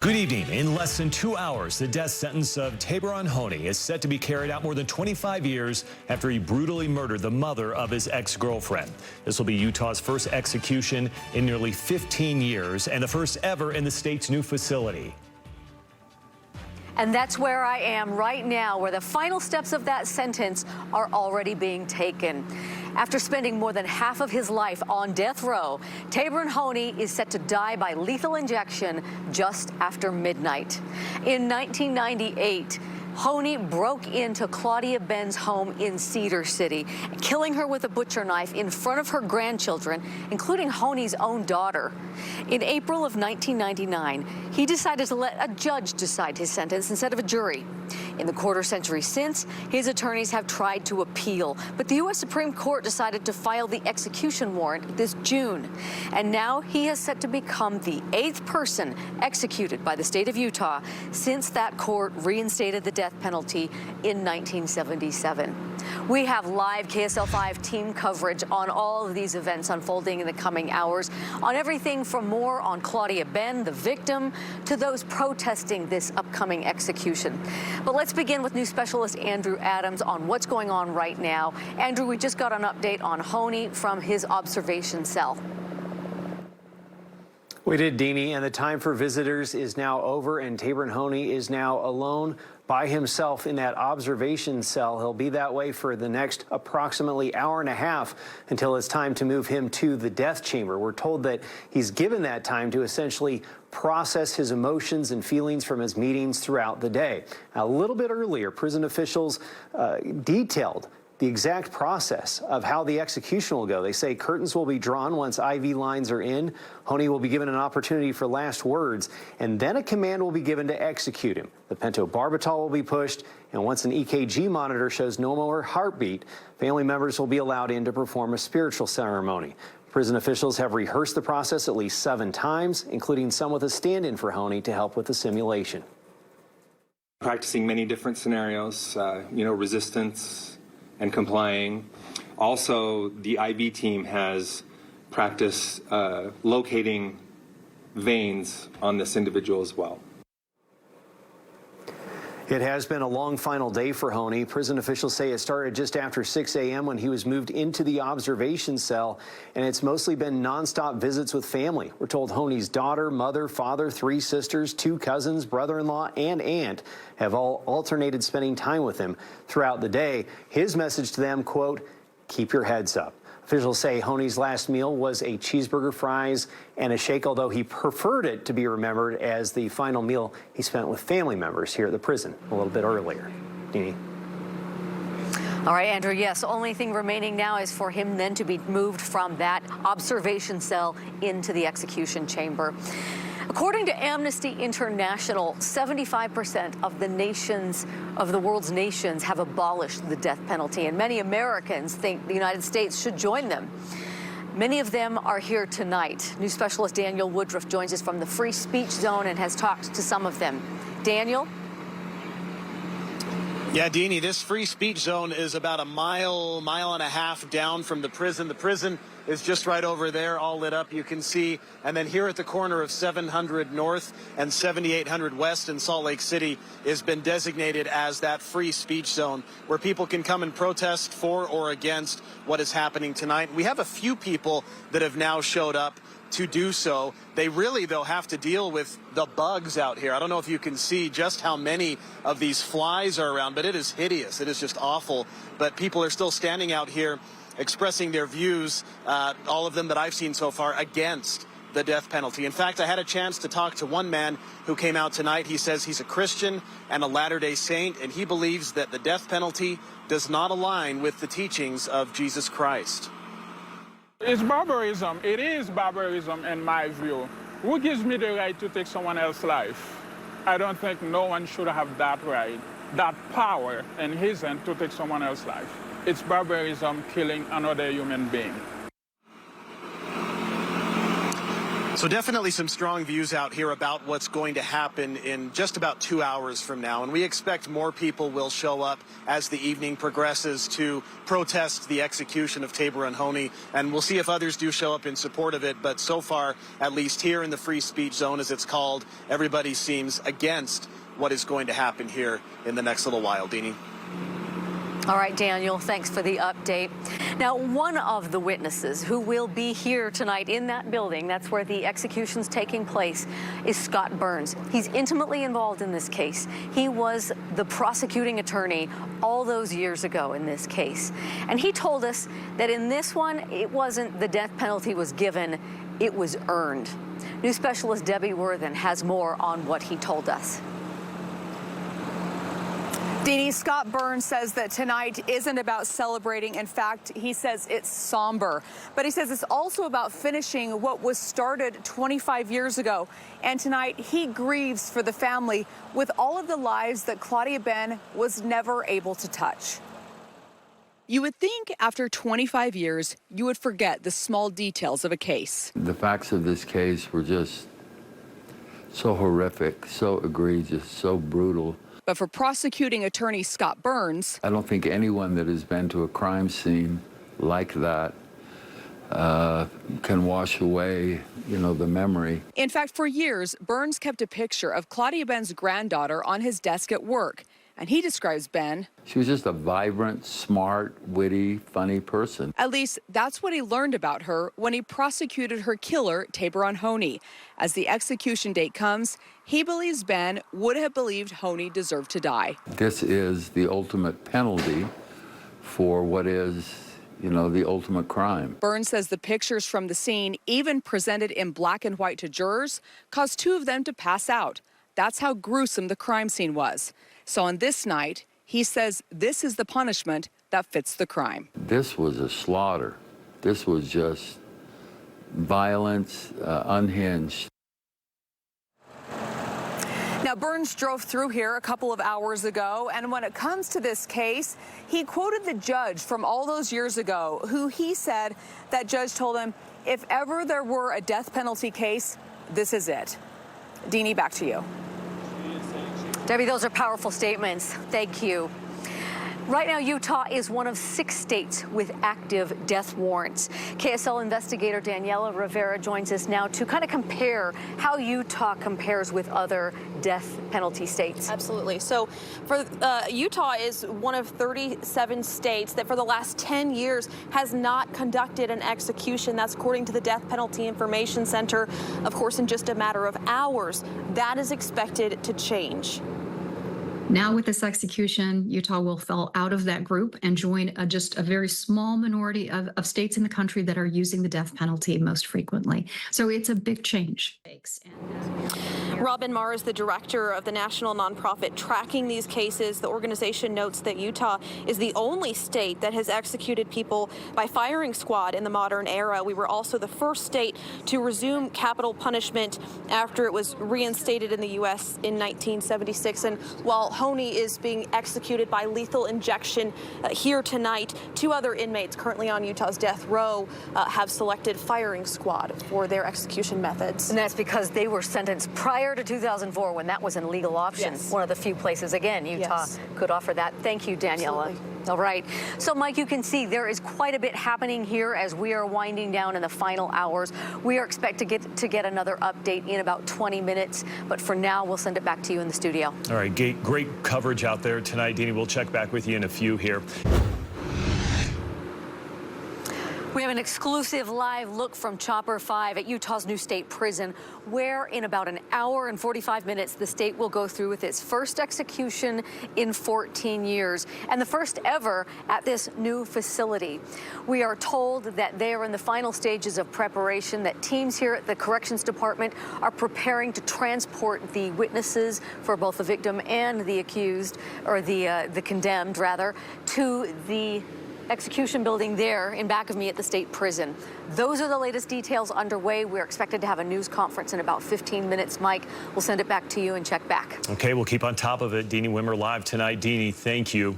Good evening. In less than 2 hours, the death sentence of Taberon Honie is set to be carried out more than 25 years after he brutally murdered the mother of his ex-girlfriend. This will be Utah's first execution in nearly 15 years and the first ever in the state's new facility. And that's where I am right now, where the final steps of that sentence are already being taken. After spending more than half of his life on death row, Taberon Honie is set to die by lethal injection just after midnight. In 1998, Honie broke into Claudia Ben's home in Cedar City, killing her with a butcher knife in front of her grandchildren, including Honie's own daughter. In April of 1999, he decided to let a judge decide his sentence instead of a jury. In the quarter century since, his attorneys have tried to appeal, but the U.S. Supreme Court decided to file the execution warrant this June. And now he is set to become the 8th person executed by the state of Utah since that court reinstated the death penalty in 1977. We have live KSL 5 team coverage on all of these events unfolding in the coming hours, on everything from more on Claudia Ben, the victim, to those protesting this upcoming execution. But let's begin with news specialist Andrew Adams on what's going on right now. Andrew, we just got an update on Honie from his observation cell. We did, Deanie, and the time for visitors is now over, and Taberon Honie is now alone by himself in that observation cell. He'll be that way for the next approximately hour and a half until it's time to move him to the death chamber. We're told that he's given that time to essentially process his emotions and feelings from his meetings throughout the day. Now, a little bit earlier, prison officials detailed the exact process of how the execution will go. They say curtains will be drawn once IV lines are in. Honie will be given an opportunity for last words, and then a command will be given to execute him. The pentobarbital will be pushed, and once an EKG monitor shows no more heartbeat, family members will be allowed in to perform a spiritual ceremony. Prison officials have rehearsed the process at least 7 times, including some with a stand-in for Honie to help with the simulation. Practicing many different scenarios, resistance and complying. Also, the IB team has practiced locating veins on this individual as well. It has been a long final day for Honie. Prison officials say it started just after 6 a.m. when he was moved into the observation cell, and it's mostly been nonstop visits with family. We're told Honie's daughter, mother, father, 3 sisters, 2 cousins, brother-in-law, and aunt have all alternated spending time with him throughout the day. His message to them, quote, "Keep your heads up." Officials say Honie's last meal was a cheeseburger, fries, and a shake, although he preferred it to be remembered as the final meal he spent with family members here at the prison a little bit earlier. Deanie. All right, Andrew, yes, the only thing remaining now is for him then to be moved from that observation cell into the execution chamber. According to Amnesty International, 75% of the world's nations have abolished the death penalty, and many Americans think the United States should join them. Many of them are here tonight. News specialist Daniel Woodruff joins us from the Free Speech Zone and has talked to some of them. Daniel? Yeah, Deanie, this free speech zone is about a mile and a half down from the prison. The prison is just right over there, all lit up, you can see. And then here at the corner of 700 North and 7800 West in Salt Lake City has been designated as that free speech zone where people can come and protest for or against what is happening tonight. We have a few people that have now showed up to do so. They really, though, have to deal with the bugs out here. I don't know if you can see just how many of these flies are around, but it is hideous. It is just awful. But people are still standing out here expressing their views, all of them that I've seen so far, against the death penalty. In fact, I had a chance to talk to one man who came out tonight. He says he's a Christian and a Latter-day Saint, and he believes that the death penalty does not align with the teachings of Jesus Christ. It's barbarism. It is barbarism in my view. Who gives me the right to take someone else's life? I don't think no one should have that right, that power in his hand to take someone else's life. It's barbarism, killing another human being. So definitely some strong views out here about what's going to happen in just about 2 hours from now. And we expect more people will show up as the evening progresses to protest the execution of Taberon Honie. And we'll see if others do show up in support of it. But so far, at least here in the free speech zone, as it's called, everybody seems against what is going to happen here in the next little while. Deanie. All right, Daniel, thanks for the update. Now, one of the witnesses who will be here tonight in that building, that's where the execution's taking place, is Scott Burns. He's intimately involved in this case. He was the prosecuting attorney all those years ago in this case. And he told us that in this one, it wasn't the death penalty was given, it was earned. News specialist Debbie Worthen has more on what he told us. Deanie, Scott Burns says that tonight isn't about celebrating. In fact, he says it's somber. But he says it's also about finishing what was started 25 years ago. And tonight, he grieves for the family with all of the lives that Claudia Ben was never able to touch. You would think after 25 years, you would forget the small details of a case. The facts of this case were just so horrific, so egregious, so brutal. But for prosecuting attorney Scott Burns, I don't think anyone that has been to a crime scene like that can wash away, the memory. In fact, for years, Burns kept a picture of Claudia Ben's granddaughter on his desk at work. And he describes Ben. She was just a vibrant, smart, witty, funny person. At least that's what he learned about her when he prosecuted her killer, Taberon Honie. As the execution date comes, he believes Ben would have believed Honie deserved to die. This is the ultimate penalty for what is, the ultimate crime. Burns says the pictures from the scene, even presented in black and white to jurors, caused two of them to pass out. That's how gruesome the crime scene was. So on this night, he says this is the punishment that fits the crime. This was a slaughter. This was just violence, unhinged. Now, Burns drove through here a couple of hours ago, and when it comes to this case, he quoted the judge from all those years ago, who he said that judge told him, if ever there were a death penalty case, this is it. Deanie, back to you. Debbie, those are powerful statements. Thank you. Right now, Utah is one of 6 states with active death warrants. KSL investigator Daniela Rivera joins us now to kind of compare how Utah compares with other death penalty states. Absolutely. So for Utah is one of 37 states that for the last 10 years has not conducted an execution. That's according to the Death Penalty Information Center. Of course, in just a matter of hours, that is expected to change. Now with this execution, Utah will fall out of that group and join just a very small minority of states in the country that are using the death penalty most frequently. So it's a big change. Robin Marr is the director of the national nonprofit tracking these cases. The organization notes that Utah is the only state that has executed people by firing squad in the modern era. We were also the first state to resume capital punishment after it was reinstated in the U.S. in 1976. And while Honie is being executed by lethal injection here tonight, 2 other inmates currently on Utah's death row have selected firing squad for their execution methods. And that's because they were sentenced prior to 2004 when that was an legal option. Yes. One of the few places, again, Utah could offer that. Thank you, Daniela. Absolutely. All right. So, Mike, you can see there is quite a bit happening here as we are winding down in the final hours. We are expected to get another update in about 20 minutes. But for now, we'll send it back to you in the studio. All right. Great coverage out there tonight, Deanie. We'll check back with you in a few here. We have an exclusive live look from Chopper 5 at Utah's new state prison, where in about an hour and 45 minutes, the state will go through with its first execution in 14 years, and the first ever at this new facility. We are told that they are in the final stages of preparation, that teams here at the Corrections Department are preparing to transport the witnesses for both the victim and the accused, or the condemned, rather, to the execution building there in back of me at the state prison. Those are the latest details underway. We're expected to have a news conference in about 15 minutes. Mike, we'll send it back to you and check back. Okay, we'll keep on top of it. Deanie Wimmer live tonight. Deanie, thank you.